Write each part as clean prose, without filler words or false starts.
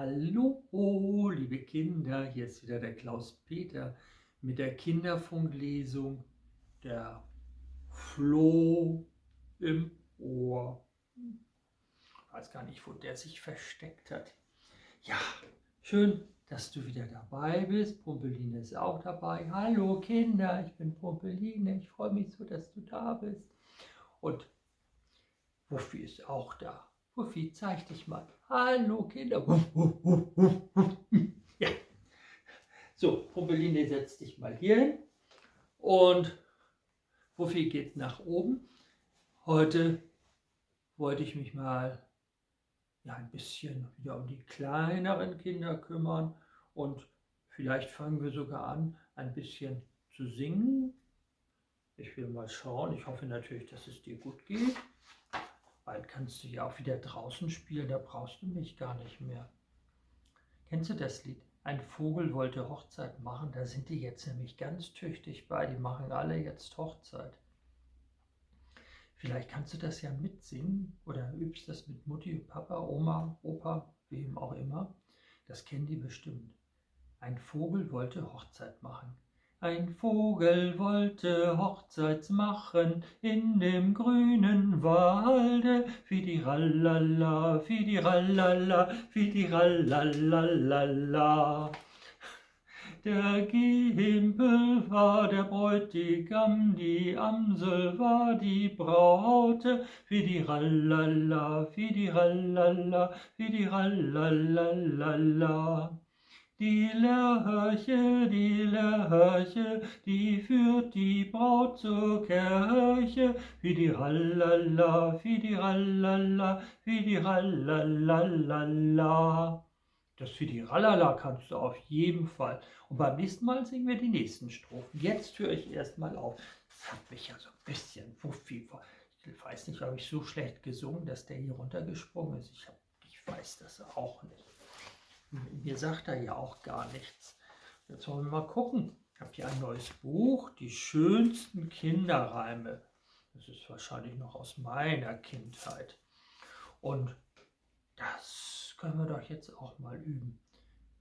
Hallo, liebe Kinder, hier ist wieder der Klaus-Peter mit der Kinderfunklesung Der Floh im Ohr. Ich weiß gar nicht, wo der sich versteckt hat. Ja, schön, dass du wieder dabei bist. Pumpeline ist auch dabei. Hallo Kinder, ich bin Pumpeline. Ich freue mich so, dass du da bist. Und Wuffi ist auch da. Wuffi, zeig dich mal. Hallo Kinder. Wuff, wuff, wuff, wuff, wuff. Ja. So, Pumpeline, setz dich mal hier hin. Und Wuffi geht nach oben. Heute wollte ich mich mal ein bisschen wieder um die kleineren Kinder kümmern. Und vielleicht fangen wir sogar an, ein bisschen zu singen. Ich will mal schauen. Ich hoffe natürlich, dass es dir gut geht. Bald kannst du ja auch wieder draußen spielen, da brauchst du mich gar nicht mehr. Kennst du das Lied? Ein Vogel wollte Hochzeit machen, da sind die jetzt nämlich ganz tüchtig bei, die machen alle jetzt Hochzeit. Vielleicht kannst du das ja mitsingen oder übst das mit Mutti, Papa, Oma, Opa, wem auch immer. Das kennen die bestimmt. Ein Vogel wollte Hochzeit machen. Ein Vogel wollte Hochzeit machen in dem grünen Walde. Fidirallala, fidirallala, fidirallalala. Der Gimpel war der Bräutigam, die Amsel war die Braute. Fidirallala, fidirallala, fidirallalala. Die Lerche, die führt die Braut zur Kirche. Fidirallala, fidirallala, fidirallalala. Das Fidirallala kannst du auf jeden Fall. Und beim nächsten Mal singen wir die nächsten Strophen. Jetzt höre ich erstmal auf. Das hat mich ja so ein bisschen Wuffi. Ich weiß nicht, habe ich so schlecht gesungen, dass der hier runtergesprungen ist. Ich weiß das auch nicht. Mir sagt er ja auch gar nichts. Jetzt wollen wir mal gucken. Ich habe hier ein neues Buch, die schönsten Kinderreime. Das ist wahrscheinlich noch aus meiner Kindheit. Und das können wir doch jetzt auch mal üben.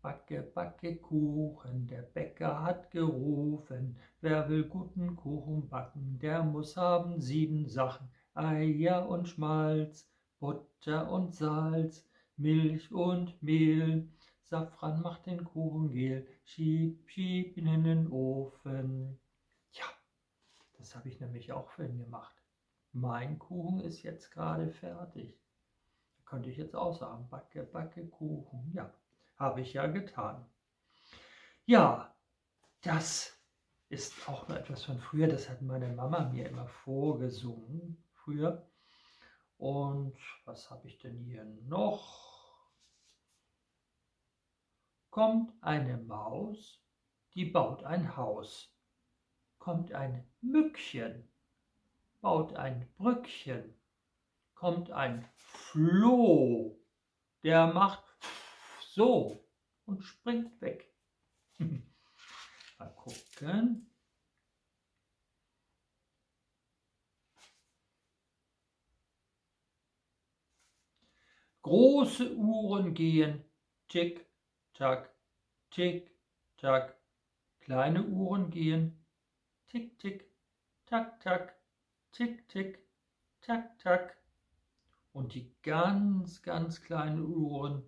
Backe, backe Kuchen, der Bäcker hat gerufen. Wer will guten Kuchen backen, der muss haben 7 Sachen. Eier und Schmalz, Butter und Salz, Milch und Mehl. Safran macht den Kuchen gel, schieb, schieb ihn in den Ofen. Ja, das habe ich nämlich auch für ihn gemacht. Mein Kuchen ist jetzt gerade fertig. Da könnte ich jetzt auch sagen, backe, backe Kuchen. Ja, habe ich ja getan. Ja, das ist auch noch etwas von früher. Das hat meine Mama mir immer vorgesungen früher. Und was habe ich denn hier noch? Kommt eine Maus, die baut ein Haus. Kommt ein Mückchen, baut ein Brückchen. Kommt ein Floh, der macht so und springt weg. Mal gucken. Große Uhren gehen tick, tack, tick, tack. Kleine Uhren gehen tick, tick, tack, tack, tick, tick, tack, tack. Und die ganz, ganz kleinen Uhren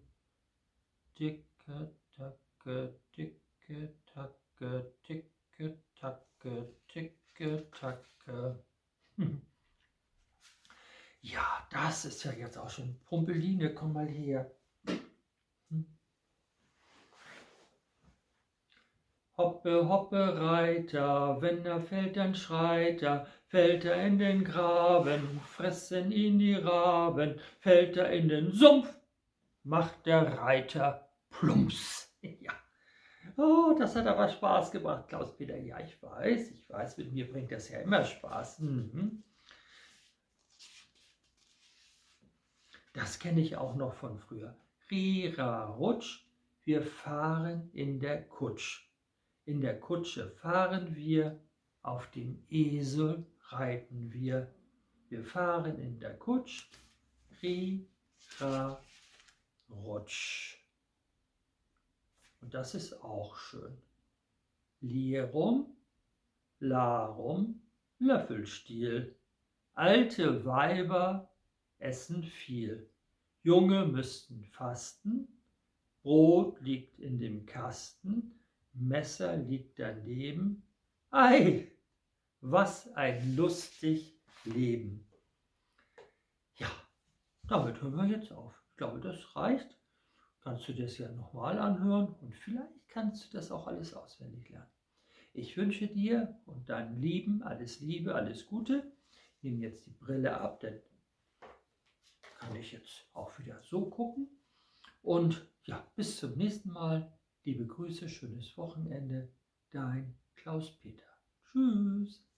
ticke, tacke, ticke, tacke, ticke, tacke, ticke, tacke. Ja, das ist ja jetzt auch schon Pumpeline, komm mal her. Hoppe, hoppe, Reiter, wenn er fällt, dann schreit er, fällt er in den Graben, fressen ihn die Raben, fällt er in den Sumpf, macht der Reiter plumps. Ja. Oh, das hat aber Spaß gemacht, Klaus-Peter. Ja, ich weiß, mit mir bringt das ja immer Spaß. Das kenne ich auch noch von früher. Rira, rutsch, wir fahren in der Kutsch. In der Kutsche fahren wir, auf dem Esel reiten wir. Wir fahren in der Kutsch, Rira, rutsch. Und das ist auch schön. Lirum, larum, Löffelstiel. Alte Weiber essen viel. Junge müssten fasten. Brot liegt in dem Kasten. Messer liegt daneben. Ei, was ein lustig Leben. Ja, damit hören wir jetzt auf. Ich glaube, das reicht. Kannst du das ja nochmal anhören und vielleicht kannst du das auch alles auswendig lernen. Ich wünsche dir und deinen Lieben alles Liebe, alles Gute. Ich nehme jetzt die Brille ab, denn kann ich jetzt auch wieder so gucken. Und ja, bis zum nächsten Mal. Liebe Grüße, schönes Wochenende. Dein Klaus-Peter. Tschüss.